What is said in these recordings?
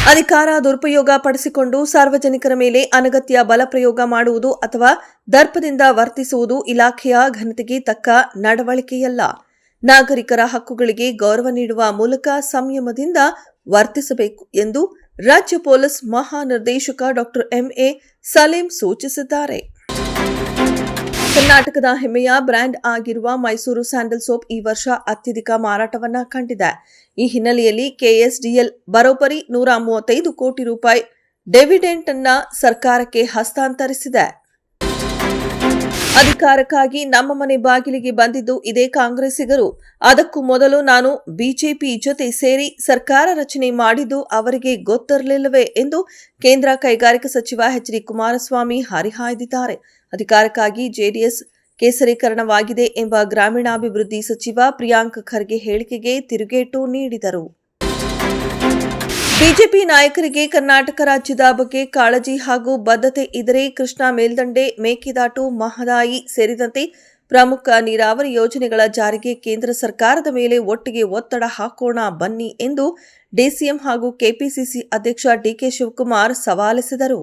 ಅಧಿಕಾರ ದುರುಪಯೋಗ ಪಡಿಸಿಕೊಂಡು ಸಾರ್ವಜನಿಕರ ಮೇಲೆ ಅನಗತ್ಯ ಬಲಪ್ರಯೋಗ ಮಾಡುವುದು ಅಥವಾ ದರ್ಪದಿಂದ ವರ್ತಿಸುವುದು ಇಲಾಖೆಯ ಘನತೆಗೆ ತಕ್ಕ ನಡವಳಿಕೆಯಲ್ಲ. ನಾಗರಿಕರ ಹಕ್ಕುಗಳಿಗೆ ಗೌರವ ನೀಡುವ ಮೂಲಕ ಸಂಯಮದಿಂದ ವರ್ತಿಸಬೇಕು ಎಂದು ರಾಜ್ಯ ಪೊಲೀಸ್ ಮಹಾನಿರ್ದೇಶಕ ಡಾ ಎಂಎ ಸಲೀಂ ಸೂಚಿಸಿದ್ದಾರೆ. ಕರ್ನಾಟಕದ ಹೆಮ್ಮೆಯ ಬ್ರ್ಯಾಂಡ್ ಆಗಿರುವ ಮೈಸೂರು ಸ್ಯಾಂಡಲ್ ಸೋಪ್ ಈ ವರ್ಷ ಅತ್ಯಧಿಕ ಮಾರಾಟವನ್ನ ಕಂಡಿದೆ. ಈ ಹಿನ್ನೆಲೆಯಲ್ಲಿ ಕೆಎಸ್ಡಿಎಲ್ ಬರೋಬ್ಬರಿ 135 ಕೋಟಿ ರೂಪಾಯಿ ಡಿವಿಡೆಂಟ್ ಅನ್ನ ಸರ್ಕಾರಕ್ಕೆ ಹಸ್ತಾಂತರಿಸಿದೆ. ಅಧಿಕಾರಕ್ಕಾಗಿ ನಮ್ಮ ಮನೆ ಬಾಗಿಲಿಗೆ ಬಂದಿದ್ದು ಇದೇ ಕಾಂಗ್ರೆಸ್ಸಿಗರು. ಅದಕ್ಕೂ ಮೊದಲು ನಾನು ಬಿಜೆಪಿ ಜೊತೆ ಸೇರಿ ಸರ್ಕಾರ ರಚನೆ ಮಾಡಿದ್ದು ಅವರಿಗೆ ಗೊತ್ತಿರಲಿಲ್ಲವೇ ಎಂದು ಕೇಂದ್ರ ಕೈಗಾರಿಕಾ ಸಚಿವ ಎಚ್.ಡಿ. ಕುಮಾರಸ್ವಾಮಿ ಹರಿಹಾಯ್ದಿದ್ದಾರೆ. ಅಧಿಕಾರಕ್ಕಾಗಿ ಜೆಡಿಎಸ್ ಕೇಸರೀಕರಣವಾಗಿದೆ ಎಂಬ ಗ್ರಾಮೀಣಾಭಿವೃದ್ಧಿ ಸಚಿವ ಪ್ರಿಯಾಂಕ್ ಖರ್ಗೆ ಹೇಳಿಕೆಗೆ ತಿರುಗೇಟು ನೀಡಿದರು. ಬಿಜೆಪಿ ನಾಯಕರಿಗೆ ಕರ್ನಾಟಕ ರಾಜ್ಯದ ಬಗ್ಗೆ ಕಾಳಜಿ ಹಾಗೂ ಬದ್ಧತೆ ಇದ್ದರೆ ಕೃಷ್ಣಾ ಮೇಲ್ದಂಡೆ, ಮೇಕೆದಾಟು, ಮಹದಾಯಿ ಸೇರಿದಂತೆ ಪ್ರಮುಖ ನೀರಾವರಿ ಯೋಜನೆಗಳ ಜಾರಿಗೆ ಕೇಂದ್ರ ಸರ್ಕಾರದ ಮೇಲೆ ಒಟ್ಟಿಗೆ ಒತ್ತಡ ಹಾಕೋಣ ಬನ್ನಿ ಎಂದು ಡಿಸಿಎಂ ಹಾಗೂ ಕೆಪಿಸಿಸಿ ಅಧ್ಯಕ್ಷ ಡಿಕೆ ಶಿವಕುಮಾರ್ ಸವಾಲೆಸೆದರು.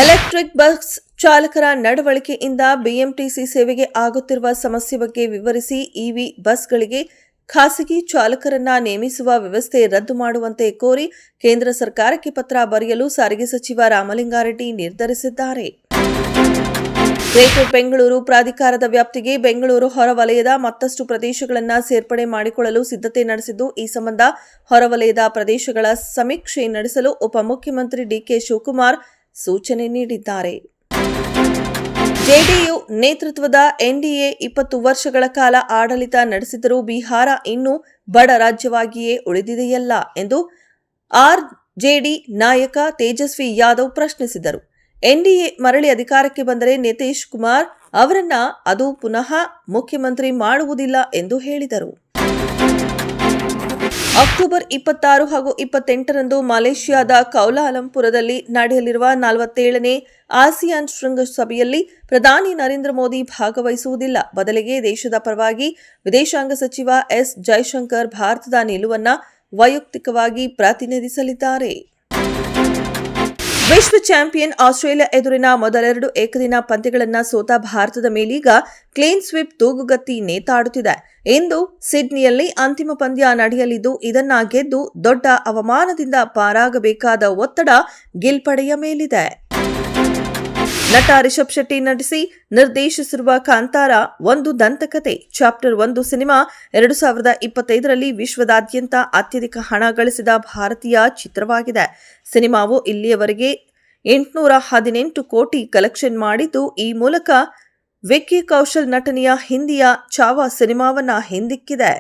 ಎಲೆಕ್ಟ್ರಿಕ್ ಬಸ್ ಚಾಲಕರ ನಡವಳಿಕೆಯಿಂದ ಬಿಎಂಟಿಸಿ ಸೇವೆಗೆ ಆಗುತ್ತಿರುವ ಸಮಸ್ಯೆ ಬಗ್ಗೆ ವಿವರಿಸಿ ಇವಿ ಬಸ್ಗಳಿಗೆ ಖಾಸಗಿ ಚಾಲಕರನ್ನ ನೇಮಿಸುವ ವ್ಯವಸ್ಥೆ ರದ್ದು ಮಾಡುವಂತೆ ಕೋರಿ ಕೇಂದ್ರ ಸರ್ಕಾರಕ್ಕೆ ಪತ್ರ ಬರೆಯಲು ಸಾರಿಗೆ ಸಚಿವ ರಾಮಲಿಂಗಾರೆಡ್ಡಿ ನಿರ್ಧರಿಸಿದ್ದಾರೆ. ಗ್ರೇಟರ್ ಬೆಂಗಳೂರು ಪ್ರಾಧಿಕಾರದ ವ್ಯಾಪ್ತಿಗೆ ಬೆಂಗಳೂರು ಹೊರವಲಯದ ಮತ್ತಷ್ಟು ಪ್ರದೇಶಗಳನ್ನು ಸೇರ್ಪಡೆ ಮಾಡಿಕೊಳ್ಳಲು ಸಿದ್ಧತೆ ನಡೆಸಿದ್ದು, ಈ ಸಂಬಂಧ ಹೊರವಲಯದ ಪ್ರದೇಶಗಳ ಸಮೀಕ್ಷೆ ನಡೆಸಲು ಉಪಮುಖ್ಯಮಂತ್ರಿ ಡಿಕೆ ಶಿವಕುಮಾರ್ ಸೂಚನೆ ನೀಡಿದ್ದಾರೆ. ಜೆಡಿಯು ನೇತೃತ್ವದ ಎನ್ಡಿಎ 20 ವರ್ಷಗಳ ಕಾಲ ಆಡಳಿತ ನಡೆಸಿದರೂ ಬಿಹಾರ ಇನ್ನೂ ಬಡ ರಾಜ್ಯವಾಗಿಯೇ ಉಳಿದಿದೆಯಲ್ಲ ಎಂದು ಆರ್ಜೆಡಿ ನಾಯಕ ತೇಜಸ್ವಿ ಯಾದವ್ ಪ್ರಶ್ನಿಸಿದರು. ಎನ್ಡಿಎ ಮರಳಿ ಅಧಿಕಾರಕ್ಕೆ ಬಂದರೆ ನಿತೀಶ್ ಕುಮಾರ್ ಅವರನ್ನ ಅದು ಪುನಃ ಮುಖ್ಯಮಂತ್ರಿ ಮಾಡುವುದಿಲ್ಲ ಎಂದು ಹೇಳಿದರು. ಅಕ್ಟೋಬರ್ 26 ಹಾಗೂ 28ರಂದು ಮಲೇಷ್ಯಾದ ಕೌಲಾಲಂಪುರದಲ್ಲಿ ನಡೆಯಲಿರುವ 47ನೇ ಆಸಿಯಾನ್ ಶೃಂಗಸಭೆಯಲ್ಲಿ ಪ್ರಧಾನಿ ನರೇಂದ್ರ ಮೋದಿ ಭಾಗವಹಿಸುವುದಿಲ್ಲ. ಬದಲಿಗೆ ದೇಶದ ಪರವಾಗಿ ವಿದೇಶಾಂಗ ಸಚಿವ ಎಸ್ ಜೈಶಂಕರ್ ಭಾರತದ ನಿಲುವನ್ನು ವೈಯಕ್ತಿಕವಾಗಿ ಪ್ರತಿನಿಧಿಸಲಿದ್ದಾರೆ. ವಿಶ್ವ ಚಾಂಪಿಯನ್ ಆಸ್ಟ್ರೇಲಿಯಾ ಎದುರಿನ ಮೊದಲೆರಡು ಏಕದಿನ ಪಂದ್ಯಗಳನ್ನು ಸೋತ ಭಾರತದ ಮೇಲೀಗ ಕ್ಲೀನ್ ಸ್ವೀಪ್ ತೂಗುಗತ್ತಿ ನೇತಾಡುತ್ತಿದೆ. ಇಂದು ಸಿಡ್ನಿಯಲ್ಲಿ ಅಂತಿಮ ಪಂದ್ಯ ನಡೆಯಲಿದ್ದು, ಇದನ್ನ ಗೆದ್ದು ದೊಡ್ಡ ಅವಮಾನದಿಂದ ಪಾರಾಗಬೇಕಾದ ಒತ್ತಡ ಗಿಲ್ಪಡೆಯ ಮೇಲಿದೆ. ನಟ ರಿಷಬ್ ಶೆಟ್ಟಿ ನಟಿಸಿ ನಿರ್ದೇಶಿಸಿರುವ ಕಾಂತಾರ ಒಂದು ದಂತಕತೆ ಚಾಪ್ಟರ್ 1 ಸಿನಿಮಾ 2025ರಲ್ಲಿ ವಿಶ್ವದಾದ್ಯಂತ ಅತ್ಯಧಿಕ ಹಣ ಗಳಿಸಿದ ಭಾರತೀಯ ಚಿತ್ರವಾಗಿದೆ. ಸಿನಿಮಾವು ಇಲ್ಲಿಯವರೆಗೆ 818 ಕೋಟಿ ಕಲೆಕ್ಷನ್ ಮಾಡಿದ್ದು, ಈ ಮೂಲಕ ವಿಕ್ಕಿ ಕೌಶಲ್ ನಟನೆಯ ಹಿಂದಿಯ ಚಾವಾ ಸಿನಿಮಾವನ್ನ ಹಿಂದಿಕ್ಕಿದೆ.